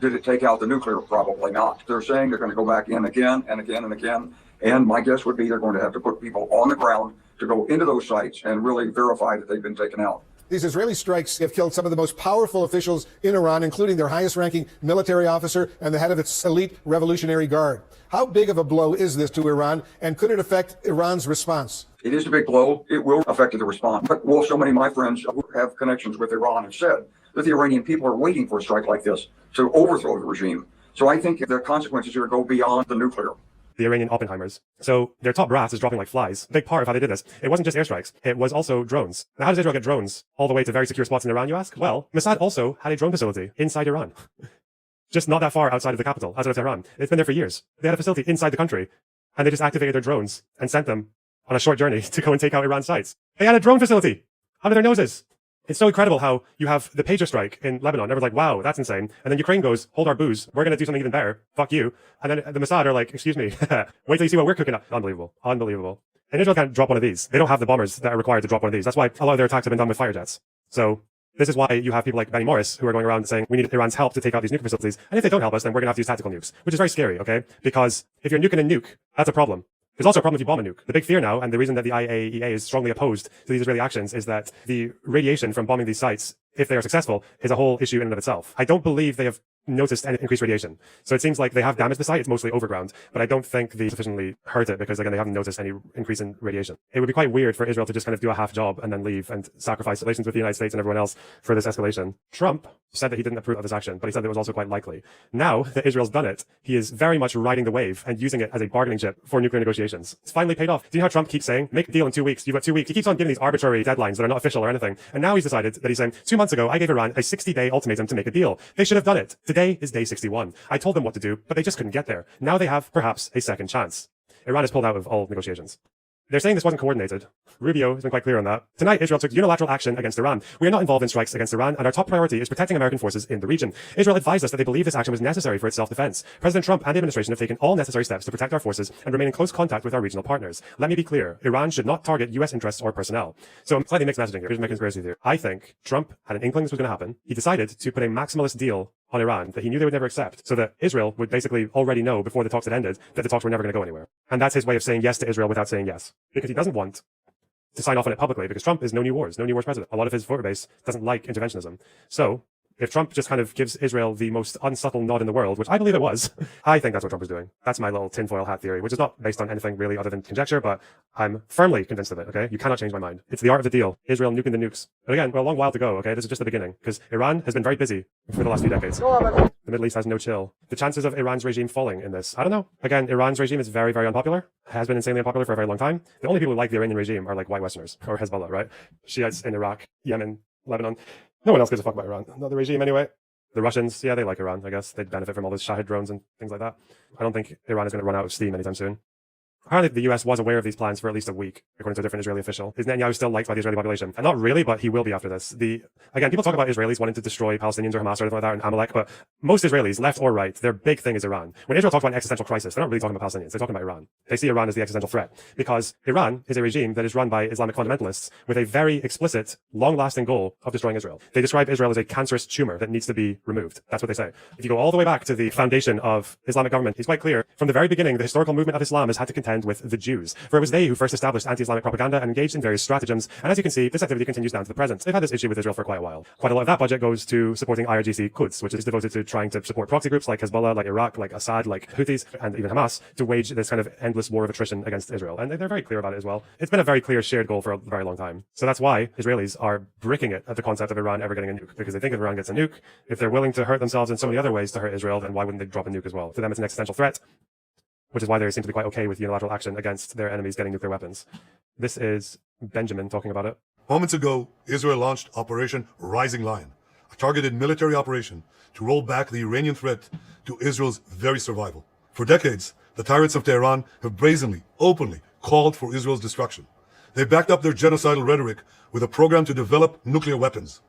Did it take out the nuclear? Probably not. They're saying they're going to go back in again and again and again. And my guess would be they're going to have to put people on the ground to go into those sites and really verify that they've been taken out. These Israeli strikes have killed some of the most powerful officials in Iran, including their highest-ranking military officer and the head of its elite Revolutionary Guard. How big of a blow is this to Iran, and could it affect Iran's response? It is a big blow. It will affect the response. But well, so many of my friends who have connections with Iran have said that the Iranian people are waiting for a strike like this to overthrow the regime. So I think the consequences here go beyond the nuclear. The Iranian Oppenheimers. So their top brass is dropping like flies. Big part of how they did this. It wasn't just airstrikes. It was also drones. Now, how does Israel get drones all the way to very secure spots in Iran, you ask? Well, Mossad also had a drone facility inside Iran. Just not that far outside of the capital, outside of Tehran. It's been there for years. They had a facility inside the country, and they just activated their drones and sent them on a short journey to go and take out Iran sites. They had a drone facility under their noses. It's so incredible how you have the pager strike in Lebanon. Everyone's like, wow, that's insane. And then Ukraine goes, hold our booze. We're going to do something even better. Fuck you. And then the Mossad are like, excuse me, wait till you see what we're cooking up. Unbelievable. Unbelievable. And Israel can't drop one of these. They don't have the bombers that are required to drop one of these. That's why a lot of their attacks have been done with fire jets. So this is why you have people like Benny Morris who are going around saying we need Iran's help to take out these nuclear facilities. And if they don't help us, then we're going to have to use tactical nukes, which is very scary, okay? Because if you're nuking a nuke, that's a problem. There's also a problem if you bomb a nuke. The big fear now, and the reason that the IAEA is strongly opposed to these Israeli actions, is that the radiation from bombing these sites, if they are successful, is a whole issue in and of itself. I don't believe they have noticed any increased radiation. So it seems like they have damaged the site. It's mostly overground, but I don't think they sufficiently hurt it because, again, they haven't noticed any increase in radiation. It would be quite weird for Israel to just kind of do a half job and then leave and sacrifice relations with the United States and everyone else for this escalation. Trump said that he didn't approve of this action, but he said it was also quite likely. Now that Israel's done it, he is very much riding the wave and using it as a bargaining chip for nuclear negotiations. It's finally paid off. Do you know how Trump keeps saying, make a deal in 2 weeks? You've got 2 weeks. He keeps on giving these arbitrary deadlines that are not official or anything. And now he's decided that he's saying, 2 months ago, I gave Iran a 60-day ultimatum to make a deal. They should have done it. Today is day 61. I told them what to do, but they just couldn't get there. Now they have perhaps a second chance. Iran has pulled out of all negotiations. They're saying this wasn't coordinated. Rubio has been quite clear on that. Tonight, Israel took unilateral action against Iran. We are not involved in strikes against Iran, and our top priority is protecting American forces in the region. Israel advised us that they believe this action was necessary for its self-defense. President Trump and the administration have taken all necessary steps to protect our forces and remain in close contact with our regional partners. Let me be clear. Iran should not target U.S. interests or personnel. So I'm slightly mixed messaging here. Here's my conspiracy theory. I think Trump had an inkling this was going to happen. He decided to put a maximalist deal on Iran that he knew they would never accept, so that Israel would basically already know before the talks had ended that the talks were never going to go anywhere. And that's his way of saying yes to Israel without saying yes. Because he doesn't want to sign off on it publicly, because Trump is no new wars president. A lot of his voter base doesn't like interventionism. So if Trump just kind of gives Israel the most unsubtle nod in the world, which I believe it was, I think that's what Trump is doing. That's my little tinfoil hat theory, which is not based on anything really other than conjecture, but I'm firmly convinced of it, okay? You cannot change my mind. It's the art of the deal. Israel nuking the nukes. But again, we're a long while to go, okay? This is just the beginning, because Iran has been very busy for the last few decades. The Middle East has no chill. The chances of Iran's regime falling in this, I don't know. Again, Iran's regime is very, very unpopular. Has been insanely unpopular for a very long time. The only people who like the Iranian regime are like white Westerners, or Hezbollah, right? Shiites in Iraq, Yemen, Lebanon. No one else gives a fuck about Iran. Not the regime anyway. The Russians, yeah, they like Iran, I guess. They'd benefit from all those Shahid drones and things like that. I don't think Iran is going to run out of steam anytime soon. Apparently, the US was aware of these plans for at least a week, according to a different Israeli official. Is Netanyahu still liked by the Israeli population? And not really, but he will be after this. Again, people talk about Israelis wanting to destroy Palestinians or Hamas or anything like that and Amalek, but most Israelis, left or right, their big thing is Iran. When Israel talks about an existential crisis, they're not really talking about Palestinians, they're talking about Iran. They see Iran as the existential threat, because Iran is a regime that is run by Islamic fundamentalists with a very explicit, long-lasting goal of destroying Israel. They describe Israel as a cancerous tumor that needs to be removed. That's what they say. If you go all the way back to the foundation of Islamic government, he's quite clear. From the very beginning, the historical movement of Islam has had to contend with the Jews. For it was they who first established anti-Islamic propaganda and engaged in various stratagems. And as you can see, this activity continues down to the present. They've had this issue with Israel for quite a while. Quite a lot of that budget goes to supporting IRGC Quds, which is devoted to trying to support proxy groups like Hezbollah, like Iraq, like Assad, like Houthis, and even Hamas to wage this kind of endless war of attrition against Israel. And they're very clear about it as well. It's been a very clear shared goal for a very long time. So that's why Israelis are bricking it at the concept of Iran ever getting a nuke, because they think if Iran gets a nuke, if they're willing to hurt themselves in so many other ways to hurt Israel, then why wouldn't they drop a nuke as well? To them, it's an existential threat, which is why they seem to be quite okay with unilateral action against their enemies getting nuclear weapons. This is Benjamin talking about it. Moments ago, Israel launched Operation Rising Lion, a targeted military operation to roll back the Iranian threat to Israel's very survival. For decades, the tyrants of Tehran have brazenly, openly called for Israel's destruction. They backed up their genocidal rhetoric with a program to develop nuclear weapons.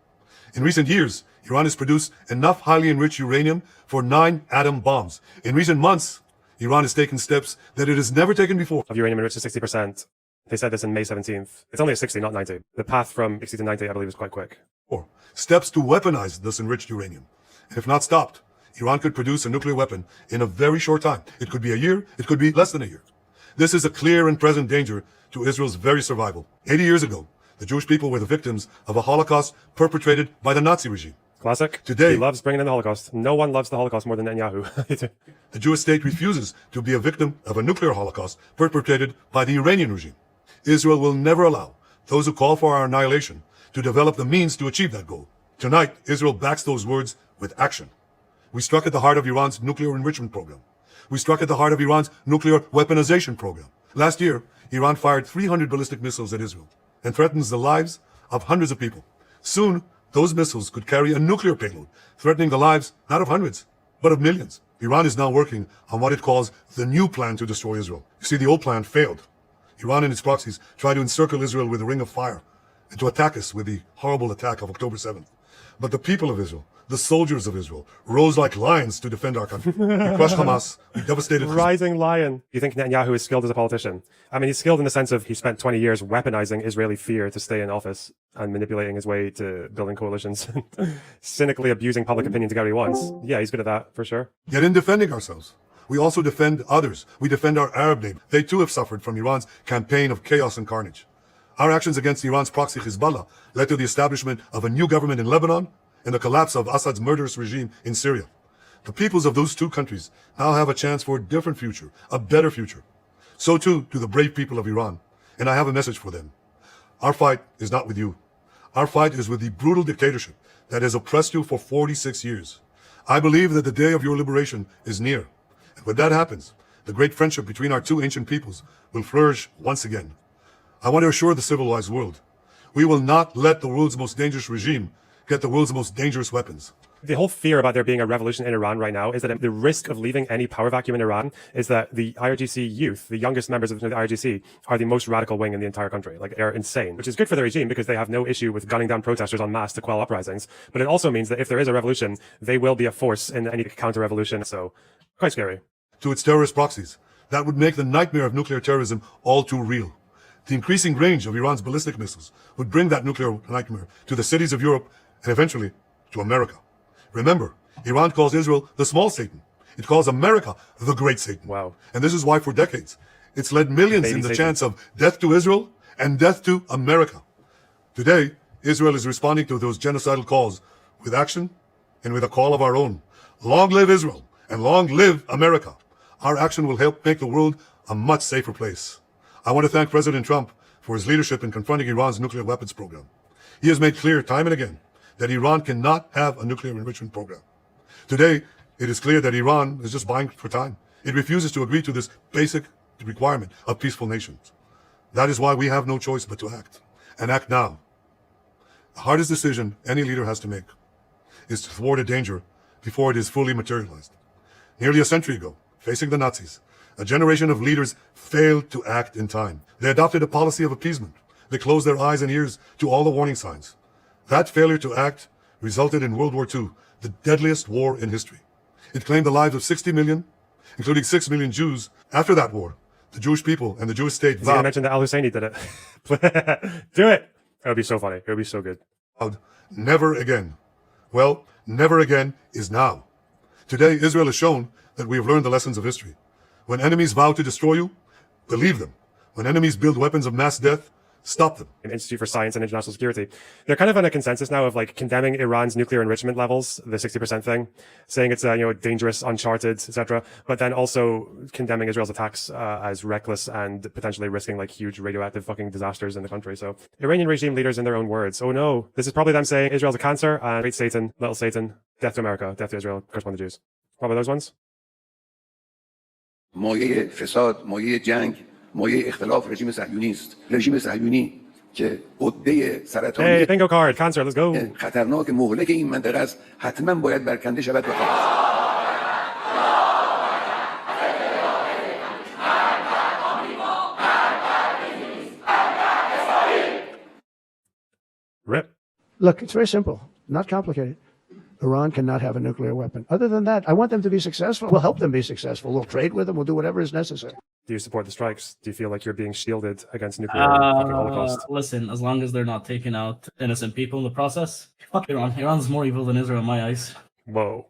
In recent years, Iran has produced enough highly enriched uranium for 9 atom bombs. In recent months, Iran has taken steps that it has never taken before. Of uranium enriched to 60%. They said this in May 17th. It's only a 60, not 90. The path from 60 to 90, I believe, is quite quick. Or steps to weaponize this enriched uranium. And if not stopped, Iran could produce a nuclear weapon in a very short time. It could be a year, it could be less than a year. This is a clear and present danger to Israel's very survival. 80 years ago, the Jewish people were the victims of a Holocaust perpetrated by the Nazi regime. Classic. Today, he loves bringing in the Holocaust. No one loves the Holocaust more than Netanyahu. the Jewish state refuses to be a victim of a nuclear Holocaust perpetrated by the Iranian regime. Israel will never allow those who call for our annihilation to develop the means to achieve that goal. Tonight, Israel backs those words with action. We struck at the heart of Iran's nuclear enrichment program. We struck at the heart of Iran's nuclear weaponization program. Last year, Iran fired 300 ballistic missiles at Israel and threatens the lives of hundreds of people. Soon, those missiles could carry a nuclear payload, threatening the lives not of hundreds, but of millions. Iran is now working on what it calls the new plan to destroy Israel. You see, the old plan failed. Iran and its proxies tried to encircle Israel with a ring of fire and to attack us with the horrible attack of October 7th. But the people of Israel, the soldiers of Israel, rose like lions to defend our country. We crushed Hamas, we devastated Rising lion. You think Netanyahu is skilled as a politician? I mean, he's skilled in the sense of he spent 20 years weaponizing Israeli fear to stay in office and manipulating his way to building coalitions, cynically abusing public opinion to get what he wants. Yeah, he's good at that, for sure. Yet in defending ourselves, we also defend others. We defend our Arab neighbors. They too have suffered from Iran's campaign of chaos and carnage. Our actions against Iran's proxy Hezbollah led to the establishment of a new government in Lebanon and the collapse of Assad's murderous regime in Syria. The peoples of those two countries now have a chance for a different future, a better future. So too do the brave people of Iran, and I have a message for them. Our fight is not with you. Our fight is with the brutal dictatorship that has oppressed you for 46 years. I believe that the day of your liberation is near. And when that happens, the great friendship between our two ancient peoples will flourish once again. I want to assure the civilized world, we will not let the world's most dangerous regime get the world's most dangerous weapons. The whole fear about there being a revolution in Iran right now is that the risk of leaving any power vacuum in Iran is that the IRGC youth, the youngest members of the IRGC, are the most radical wing in the entire country. Like, they're insane, which is good for the regime because they have no issue with gunning down protesters en masse to quell uprisings. But it also means that if there is a revolution, they will be a force in any counter-revolution. So, quite scary. To its terrorist proxies, that would make the nightmare of nuclear terrorism all too real. The increasing range of Iran's ballistic missiles would bring that nuclear nightmare to the cities of Europe and eventually to America. Remember, Iran calls Israel the small Satan. It calls America the great Satan. Wow. And this is why for decades, it's led millions in the Satan. chance of death to Israel and death to America. Today, Israel is responding to those genocidal calls with action and with a call of our own. Long live Israel and long live America. Our action will help make the world a much safer place. I want to thank President Trump for his leadership in confronting Iran's nuclear weapons program. He has made clear time and again that Iran cannot have a nuclear enrichment program. Today, it is clear that Iran is just buying for time. It refuses to agree to this basic requirement of peaceful nations. That is why we have no choice but to act, and act now. The hardest decision any leader has to make is to thwart a danger before it is fully materialized. Nearly a century ago, facing the Nazis, a generation of leaders failed to act in time. They adopted a policy of appeasement. They closed their eyes and ears to all the warning signs. That failure to act resulted in World War II, the deadliest war in history. It claimed the lives of 60 million, including 6 million Jews. After that war, the Jewish people and the Jewish state He's going to mention that Al-Husseini did it. Do it! It would be so funny. It would be so good. vowed, never again. Well, never again is now. Today, Israel has shown that we have learned the lessons of history. When enemies vow to destroy you, believe them. When enemies build weapons of mass death, stop them. Institute for Science and International Security. They're kind of on a consensus now of like condemning Iran's nuclear enrichment levels, the 60% thing, saying it's dangerous, uncharted, etc. But then also condemning Israel's attacks as reckless and potentially risking like huge radioactive fucking disasters in the country. So Iranian regime leaders, in their own words, oh no, this is probably them saying Israel's a cancer and great Satan, little Satan, death to America, death to Israel, curse upon the Jews. Probably those ones. مایه فساد، مایه جنگ، مایه اختلاف رژیم صهیونی است. رژیم صهیونی که عده سرطانی Hey, bingo card, cancer, let's go. خطرناک مهلک این منطقه است، حتما باید برکنده شود و خلاص. Rip. Look, it's very simple, not complicated. Iran cannot have a nuclear weapon. Other than that, I want them to be successful. We'll help them be successful. We'll trade with them. We'll do whatever is necessary. Do you support the strikes? Do you feel like you're being shielded against nuclear fucking holocaust? Listen, as long as they're not taking out innocent people in the process, fuck Iran. Iran's more evil than Israel in my eyes. Whoa.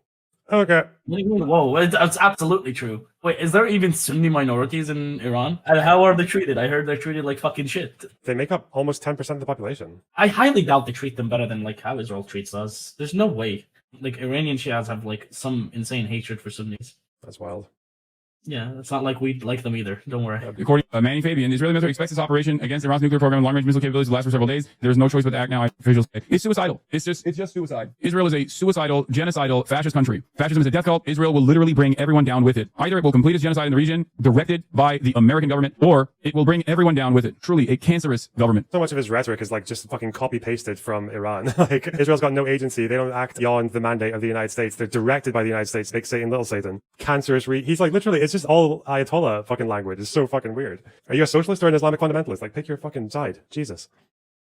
Okay. What do you mean? Whoa, it's absolutely true. Wait, is there even Sunni minorities in Iran? And how are they treated? I heard they're treated like fucking shit. They make up almost 10% of the population. I highly doubt they treat them better than like how Israel treats us. There's no way. Like Iranian Shias have like some insane hatred for Sunnis. That's wild. Yeah, it's not like we like them either. Don't worry. According to Manny Fabian, the Israeli military expects this operation against Iran's nuclear program and long-range missile capabilities to last for several days. There is no choice but to act now. Officials say it's suicidal. It's just suicide. Israel is a suicidal, genocidal, fascist country. Fascism is a death cult. Israel will literally bring everyone down with it. Either it will complete its genocide in the region, directed by the American government, or it will bring everyone down with it. Truly, a cancerous government. So much of his rhetoric is like just fucking copy-pasted from Iran. Like, Israel's got no agency. They don't act beyond the mandate of the United States. They're directed by the United States. Big Satan, little Satan. Cancerous he's like, literally, it's just all Ayatollah fucking language. It's so fucking weird. Are you a socialist or an Islamic fundamentalist? Like, pick your fucking side. Jesus.